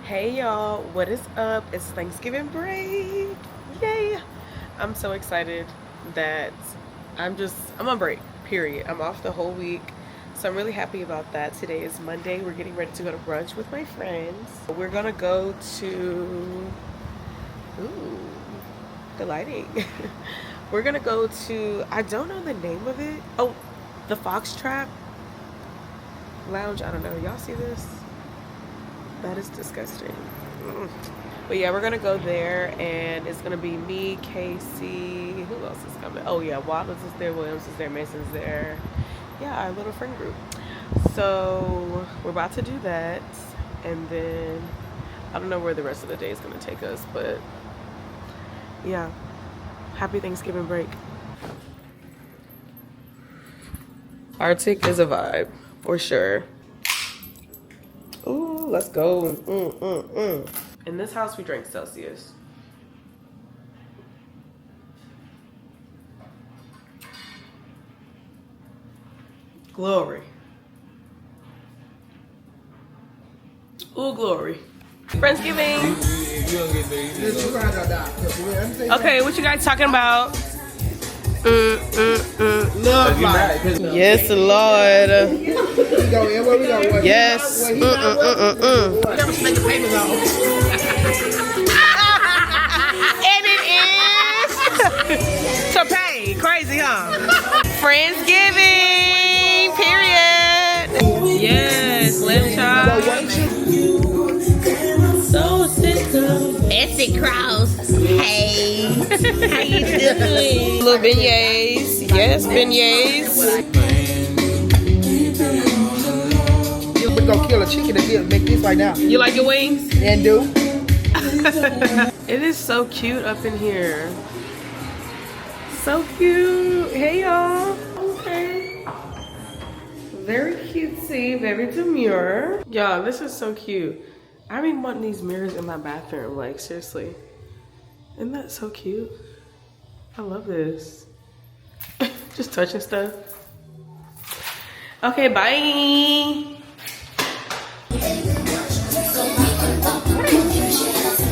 Hey y'all, what is up? It's Thanksgiving break. Yay! I'm so excited that I'm on break, period. I'm off the whole week. So I'm really happy about that. Today is Monday. We're getting ready to go to brunch with my friends. We're gonna go to, ooh, the lighting. We're gonna go to, I don't know the name of it. Oh, the Foxtrot Lounge. I don't know. Y'all see this? That is disgusting. But yeah, we're gonna go there, and it's gonna be me, Casey. Who else is coming? Oh yeah, Wallace is there, Williams is there, Mason's there. Yeah, our little friend group. So we're about to do that, and then I don't know where the rest of the day is gonna take us, but yeah, happy Thanksgiving break. Arctic is a vibe for sure. Ooh, let's go. In this house, we drink Celsius. Glory. Ooh, glory. Friendsgiving. Okay, what you guys talking about? Love life. Yes, Lord. Yes. Never make the papers off. And it is to pay. Crazy, huh? Friendsgiving, period. Yes, lamb chop. So sick of Essex Cross. Hey, how you doing? Little beignets. Yes, beignets. We're gonna kill a chicken and make this right now. You like your wings? And do. It is so cute up in here. So cute. Hey y'all. Okay. Very cutesy, very demure. Y'all, this is so cute. I've been wanting these mirrors in my bathroom, like seriously. Isn't that so cute? I love this. Just touching stuff. Okay, bye.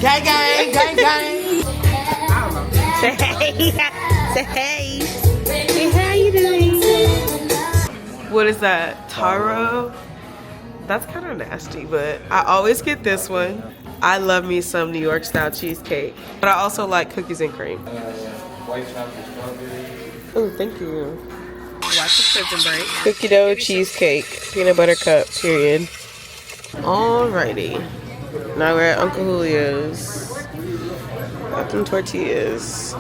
Gang, gang, gang, gang. Say hey. Say hey. Hey, how you doing? What is that? Taro? That's kind of nasty, but I always get this one. I love me some New York style cheesecake, but I also like cookies and cream. White chocolate strawberry. Oh, thank you. Watch the prison break. Cookie dough cheesecake, peanut butter cup, period. Alrighty. Now we're at Uncle Julio's. Got them tortillas.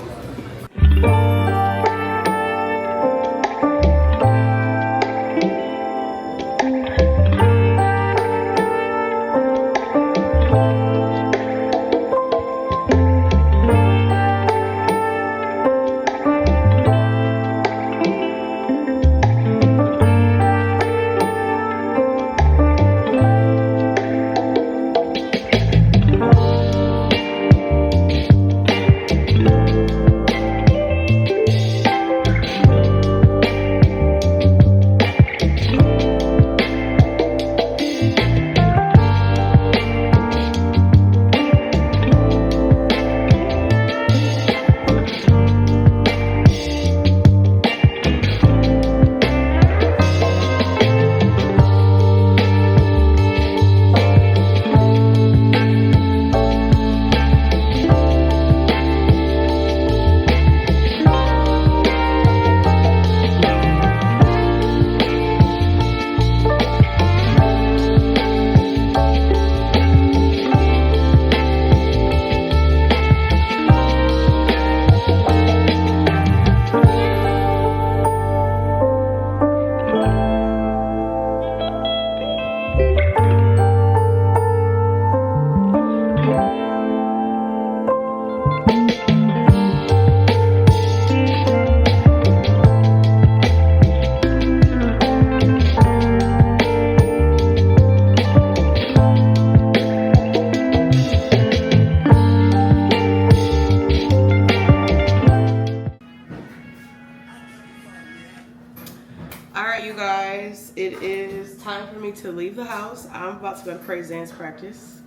It is time for me to leave the house. I'm about to go to praise dance practice.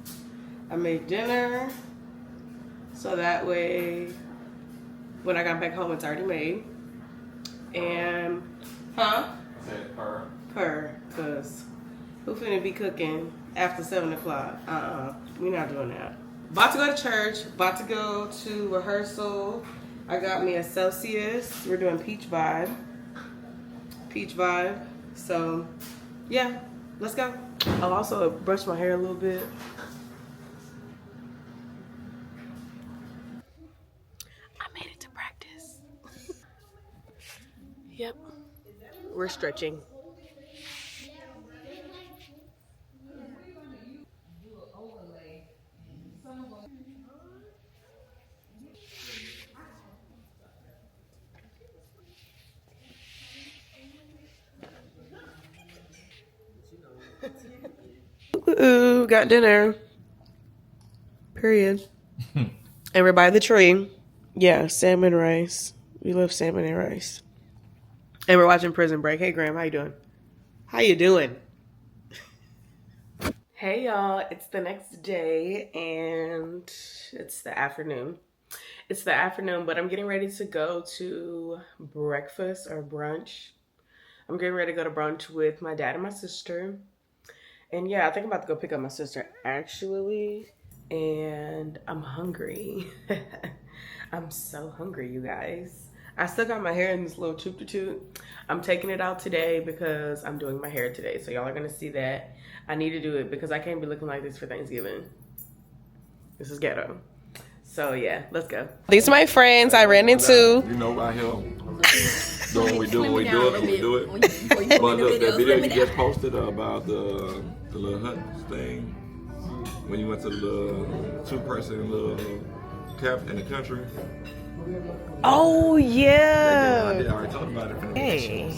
I made dinner, so that way when I got back home, it's already made. And, I said per. Cause who finna be cooking after 7 o'clock? We're not doing that. About to go to church, about to go to rehearsal. I got me a Celsius. We're doing peach vibe. So, yeah, let's go. I'll also brush my hair a little bit. I made it to practice. Yep, we're stretching. Ooh, got dinner. Period. And we're by the tree. Yeah, salmon rice. We love salmon and rice. And we're watching Prison Break. Hey, Graham, how you doing? How you doing? Hey, y'all. It's the next day, and it's the afternoon. It's the afternoon, but I'm getting ready to go to breakfast or brunch. I'm getting ready to go to brunch with my dad and my sister. And yeah, I think I'm about to go pick up my sister, actually. And I'm hungry. I'm so hungry, you guys. I still got my hair in this little toot. I'm taking it out today because I'm doing my hair today. So y'all are going to see that. I need to do it because I can't be looking like this for Thanksgiving. This is ghetto. So yeah, let's go. These are my friends I ran into. You know, right here. Doing what we do it. But look, that video you just posted about the little hut thing, when you went to the 2-person little camp in the country. Oh yeah. I already talked about it. Hey,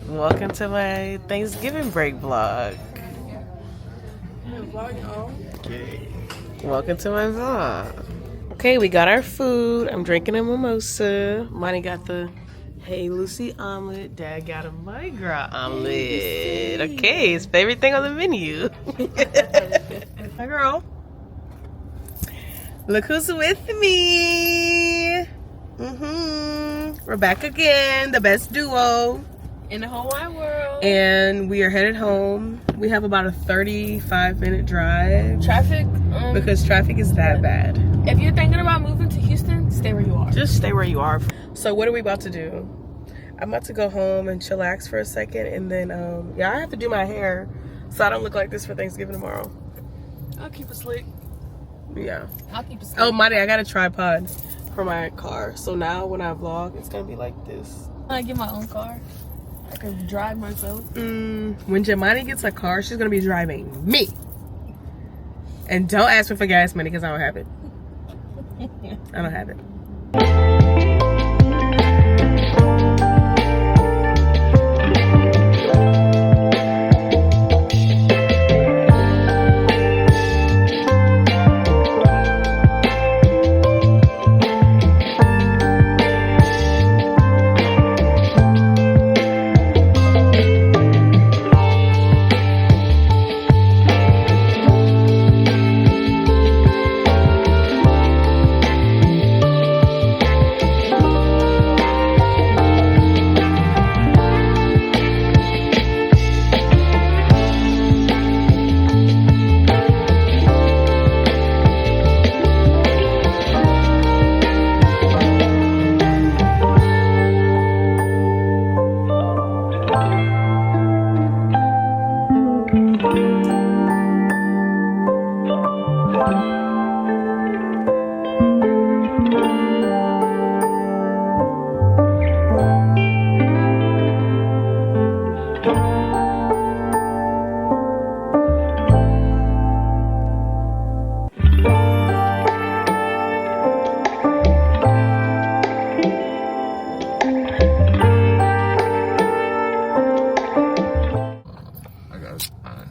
welcome to my Thanksgiving break vlog. Okay. Welcome to my vlog. Okay, we got our food. I'm drinking a mimosa. Monty got the Hey Lucy omelet. Dad got a my girl omelet. Okay, his favorite thing on the menu. My girl. Look who's with me. We're back again, the best duo in the whole wide world. And we are headed home. We have about a 35-minute drive. Traffic. Because traffic is that bad. If you're thinking about moving to Houston, stay where you are. Just stay where you are. So what are we about to do? I'm about to go home and chillax for a second, and then yeah, I have to do my hair so I don't look like this for Thanksgiving tomorrow. I'll keep it slick. Yeah. I'll keep it slick. Oh, Monty, I got a tripod for my car. So now when I vlog, it's gonna be like this. When I get my own car, I can drive myself. When Jamani gets a car, she's gonna be driving me. And don't ask me for gas money because I don't have it. I don't have it.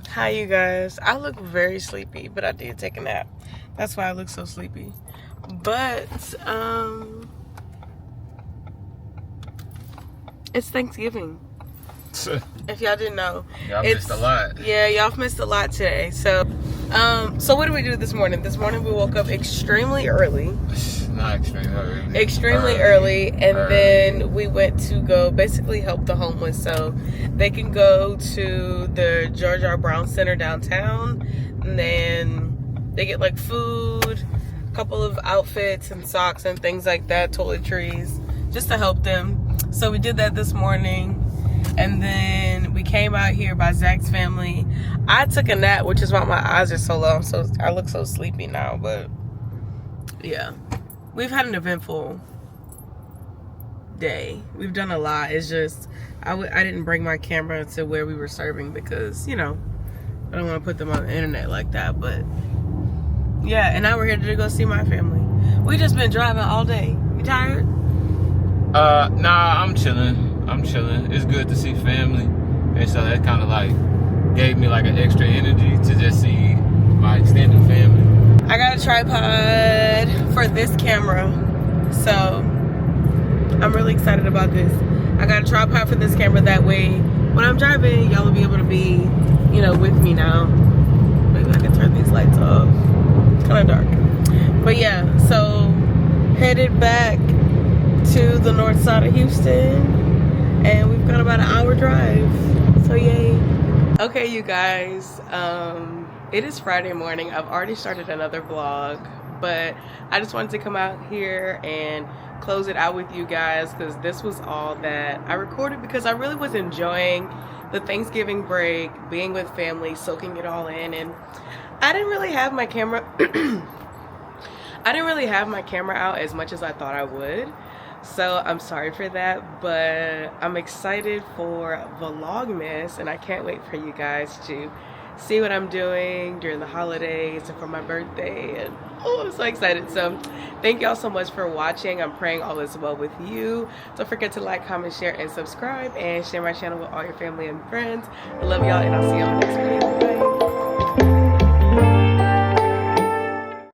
Hi you guys. I look very sleepy, but I did take a nap. That's why I look so sleepy. But it's Thanksgiving. If y'all didn't know. Y'all missed a lot. Yeah, y'all missed a lot today. So So what did we do this morning? This morning we woke up extremely early. Not extremely early. Extremely early, and then we went to go basically help the homeless so they can go to the George R. Brown Center downtown, and then they get like food, a couple of outfits and socks and things like that, toiletries, just to help them. So we did that this morning. And then we came out here by Zach's family. I took a nap, which is why my eyes are so low. So I look so sleepy now, but yeah. We've had an eventful day. We've done a lot. It's just, I didn't bring my camera to where we were serving because, you know, I don't want to put them on the internet like that. But yeah, and now we're here to go see my family. We just been driving all day. You tired? Nah, I'm chilling. It's good to see family, and so that kind of like gave me like an extra energy to just see my extended family. I got a tripod for this camera, so I'm really excited about this. I got a tripod for this camera, that way when I'm driving, y'all will be able to be, you know, with me now. Maybe I can turn these lights off. It's kind of dark. But yeah, so headed back to the north side of Houston. And we've got about an hour drive, so yay. Okay, you guys, it is Friday morning. I've already started another vlog, but I just wanted to come out here and close it out with you guys because this was all that I recorded because I really was enjoying the Thanksgiving break, being with family, soaking it all in, and I didn't really have my camera out as much as I thought I would. So I'm sorry for that, but I'm excited for Vlogmas, and I can't wait for you guys to see what I'm doing during the holidays and for my birthday, and oh, I'm so excited. So thank y'all so much for watching. I'm praying all is well with you. Don't forget to like, comment, share, and subscribe, and share my channel with all your family and friends. I love y'all, and I'll see you on the next video.